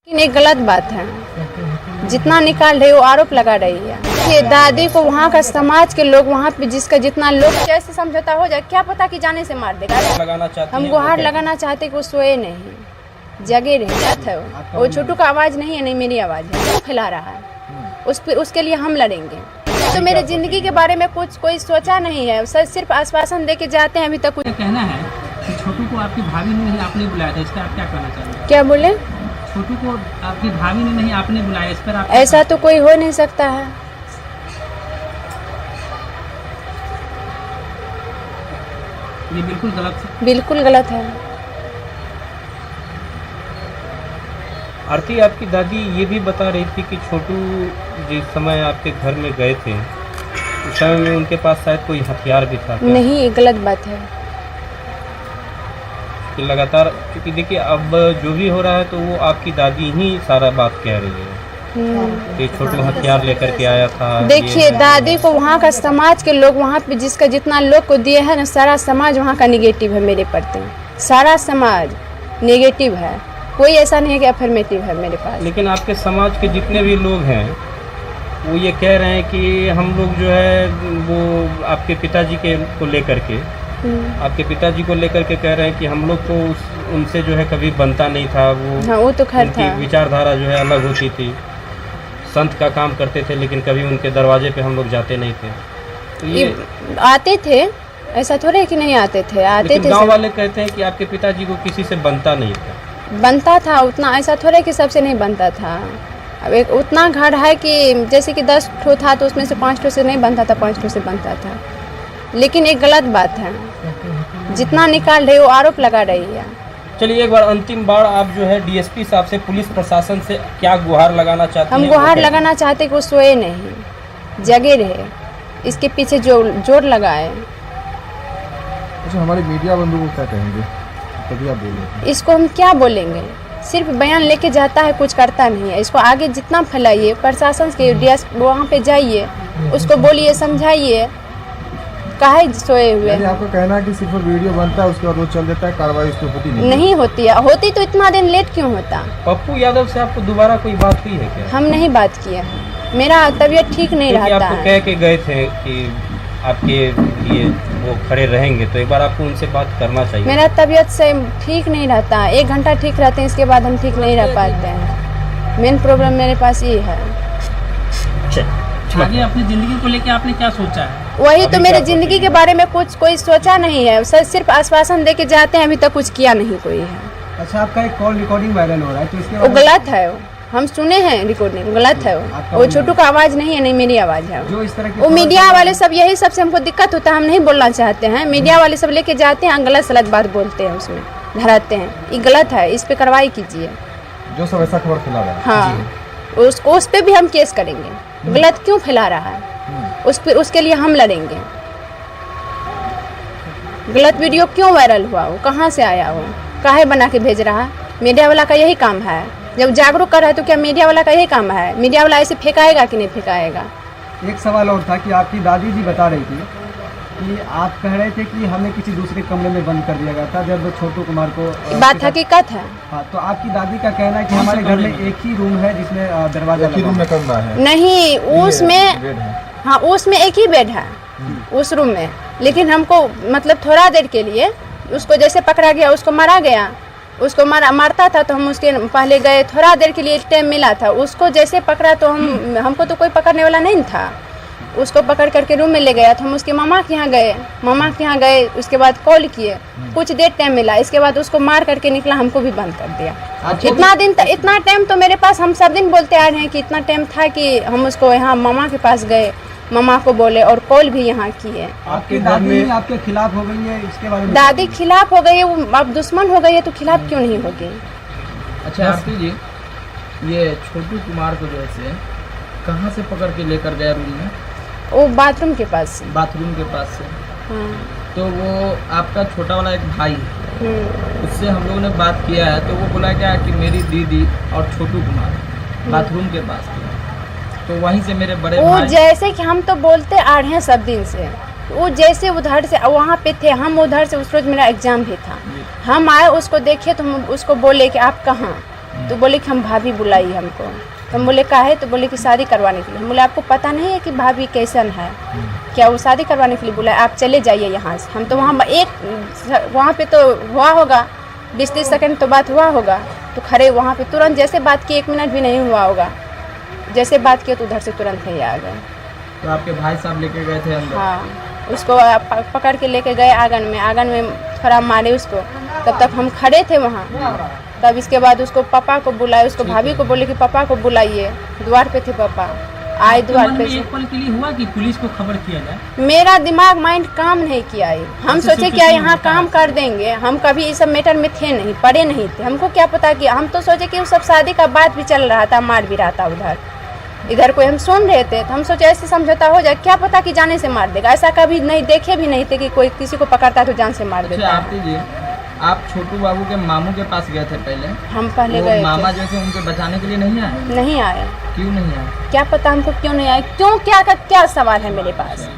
लेकिन एक गलत बात है, जितना निकाल रही है वो आरोप लगा रही है कि दादी को वहाँ का समाज के लोग वहाँ पे जिसका जितना लोग जैसे समझौता हो जाए, क्या पता कि जाने से मार देगा। हम गुहार लगाना चाहते कि वो सोए नहीं, जगे रहे। बात है वो छोटू का आवाज़ नहीं है, नहीं मेरी आवाज़ है, वो फैला रहा है, उसके लिए हम लड़ेंगे। तो मेरे जिंदगी के बारे में कुछ कोई सोचा नहीं है, सर सिर्फ आश्वासन दे के जाते हैं। अभी तक कुछ कहना है कि छोटू को आपकी भाभी ने नहीं आपने बुलाया था, इस पर आप क्या कहना चाहेंगे? क्या बोले? छोटू को आपकी भाभी ने नहीं आपने बुलाया, इस पर आप? ऐसा तो कोई हो नहीं सकता है। ये बिल्कुल गलत है। बिल्कुल गलत है। आरती, आपकी दादी ये भी बता रही थी कि छोटू जिस समय आपके घर में गए थे उस समय में उनके पास शायद कोई हथियार भी था। नहीं, ये गलत बात है। कि लगातार, क्योंकि देखिए अब जो भी हो रहा है तो वो आपकी दादी ही सारा बात कह रही है कि छोटू हथियार लेकर के आया था। देखिए दादी को वहाँ का समाज के लोग वहाँ पे जिसका जितना लोग को दिए है ना, सारा समाज वहाँ का निगेटिव है मेरे प्रति। सारा समाज निगेटिव है, कोई ऐसा नहीं है कि अफर्मेटिव है मेरे पास। लेकिन आपके समाज के जितने भी लोग हैं वो ये कह रहे हैं कि हम लोग जो है वो आपके पिताजी के को लेकर के आपके पिताजी को लेकर के कह रहे हैं कि हम लोग को उनसे जो है कभी बनता नहीं था। वो तो खैर था, विचारधारा जो है अलग होती थी। संत का काम करते थे लेकिन कभी उनके दरवाजे पे हम लोग जाते नहीं थे। तो ये आते थे, ऐसा थोड़े कि नहीं आते थे, आते थे। गाँव वाले कहते हैं कि आपके पिताजी को किसी से बनता नहीं था। बनता था उतना, ऐसा थोड़े कि सबसे नहीं बनता था। अब एक उतना घर है कि जैसे कि 10 ठो था तो उसमें से 5 ठो से नहीं बनता था, 5 ठो से बनता था। लेकिन एक गलत बात है, जितना निकाल रही है वो आरोप लगा रही है। चलिए एक बार अंतिम बार आप जो है डीएसपी साहब से, पुलिस प्रशासन से क्या गुहार लगाना चाहते हैं? हम गुहार लगाना चाहते कि वो सोए नहीं, जगे रहे, इसके पीछे जो जोर लगाए। अच्छा, हमारे मीडिया बंधु को क्या कहेंगे? तभी आप बोलेंगे। इसको हम क्या बोलेंगे? सिर्फ बयान लेके जाता है, कुछ करता नहीं है। इसको आगे जितना फैलाइए, प्रशासन के डीएसपी वहाँ पे जाइए, उसको बोलिए, समझाइए, काहे सोए हुए। आपका कहना है कि सिर्फ वीडियो बनता है उसके बाद वो चल देता है, कार्रवाई उसकी होती नहीं होती है। होती तो इतना दिन लेट क्यों होता? पप्पू यादव से आपको दोबारा कोई बात हुई है क्या? हम नहीं बात किए हैं, मेरा तबीयत ठीक नहीं रहता आपको है। कह के गए थे कि आपके लिए वो खड़े रहेंगे, तो एक बार आपको उनसे बात करना चाहिए। मेरा तबीयत से ठीक नहीं रहता है, 1 घंटा ठीक रहते हैं, इसके बाद हम ठीक नहीं रह पाते हैं। मेन प्रॉब्लम मेरे पास ये है। आगे अपनी जिंदगी को लेकर आपने क्या सोचा है? वही तो, मेरे जिंदगी के बारे में कुछ कोई सोचा नहीं है, सर सिर्फ आश्वासन दे के जाते हैं। अभी तक कुछ किया नहीं कोई है। अच्छा, आपका एक कॉल रिकॉर्डिंग वायरल हो रहा है तो इसके वो गलत है, हम सुने हैं रिकॉर्डिंग, गलत है वो छोटू का आवाज़ नहीं है, नहीं मेरी आवाज़ है। जो इस तरह की वो मीडिया वाले सब, यही सबसे हमको दिक्कत होता है, हम नहीं बोलना चाहते हैं। मीडिया वाले सब लेके जाते हैं, गलत सलत बात बोलते हैं, उसमें धराते हैं। ये गलत है, इस पे कार्रवाई कीजिए। जो सब ऐसा खबर फैला रहा है, हाँ, उस पे भी हम केस करेंगे। गलत क्यों फैला रहा है, उसके लिए हम लड़ेंगे। गलत वीडियो क्यों वायरल हुआ, वो कहाँ से आया, वो काहे बना के भेज रहा है? मीडिया वाला का यही काम है। जब जागरूक कर रहा है तो क्या मीडिया वाला का यही काम है? मीडिया वाला ऐसे फेंकाएगा कि नहीं फेंकाएगा? एक सवाल और था कि आपकी दादी जी बता रही थी कि आप कह रहे थे कि हमें किसी दूसरे कमरे में बंद कर दिया गया था जब छोटू कुमार को। बात हकीकत है। हाँ, तो आपकी दादी का कहना है कि हमारे घर में एक ही रूम है जिसमें दरवाजा एक ही रूम में करना है। नहीं, उसमें, हाँ उसमें एक ही बेड है उस रूम में। लेकिन हमको मतलब थोड़ा देर के लिए उसको जैसे पकड़ा गया, उसको मारा गया, उसको मारता था तो हम उसके पहले गए, थोड़ा देर के लिए टाइम मिला था। उसको जैसे पकड़ा तो हमको तो कोई पकड़ने वाला नहीं था। उसको पकड़ करके रूम में ले गया तो हम उसके मामा के यहाँ गए, उसके बाद कॉल किए, कुछ देर टाइम मिला, इसके बाद उसको मार करके निकला, हमको भी बंद कर दिया। इतना टाइम तो मेरे पास, हम सब दिन बोलते आ रहे हैं कि इतना टाइम था कि हम उसको यहाँ मामा के पास गए, मामा को बोले और कॉल भी यहाँ किए। आपकी दादी आपके खिलाफ हो गई है, इसके बारे में? दादी खिलाफ हो गई है, वो अब दुश्मन हो गई है तो खिलाफ क्यों नहीं होगी? अच्छा आरती जी, ये छोटू कुमार को जो है कहाँ से पकड़ के लेकर गया रूम में? वो बाथरूम के पास से। बाथरूम के पास से। हाँ। तो वो आपका छोटा वाला एक भाई, उससे हम लोगों ने बात किया है तो वो बोला क्या कि मेरी दीदी और छोटू कुमार बाथरूम के पास थे, तो वहीं से मेरे बड़े भाई, जैसे कि हम तो बोलते आ रहे हैं सब दिन से, वो जैसे उधर से वहाँ पे थे, हम उधर से, उस रोज मेरा एग्जाम भी था, हम आए उसको देखे तो हम उसको बोले कि आप कहाँ, तो बोले कि हम भाभी बुलाई हमको। तो हम बोले काहे? तो बोले कि शादी करवाने के लिए। हम बोले आपको पता नहीं है कि भाभी कैसन है क्या? वो शादी करवाने के लिए बुलाए, आप चले जाइए यहाँ से। हम तो वहाँ पे तो हुआ होगा 20-30 सेकंड तो बात हुआ होगा, तो खड़े वहाँ पे तुरंत जैसे बात की 1 मिनट भी नहीं हुआ होगा, जैसे बात किया तो उधर से तुरंत ही आ गए। तो आपके भाई साहब लेके गए थे अंदर? हाँ, उसको पकड़ के लेके गए आंगन में थोड़ा मारे उसको। तब तक हम खड़े थे वहाँ। तब इसके बाद उसको पापा को बुलाए, उसको भाभी को बोले कि पापा को बुलाइए। द्वार पे थे पापा, आए द्वार पे से। एक पल के लिए हुआ कि पुलिस को खबर किया जाए? मेरा दिमाग माइंड काम नहीं किया है। हम सोचे क्या यहाँ काम कर देंगे, हम कभी इस सब मैटर में थे नहीं, पड़े नहीं थे। हमको क्या पता कि हम तो सोचे कि उस सब शादी का बात भी चल रहा था, मार भी रहा था उधर इधर कोई हम सुन रहे थे। तो हम सोचे ऐसे समझौता हो जाए, क्या पता कि जाने से मार देगा। ऐसा कभी नहीं देखे भी नहीं थे कि कोई किसी को पकड़ता तो जान से मार देता। आप छोटू बाबू के मामू के पास गए थे पहले? हम पहले गए मामा जो थे उनके बचाने के लिए नहीं आए? नहीं आए। क्यों नहीं आए? क्या पता हमको क्यों नहीं आए, क्यों क्या सवाल है मेरे पास।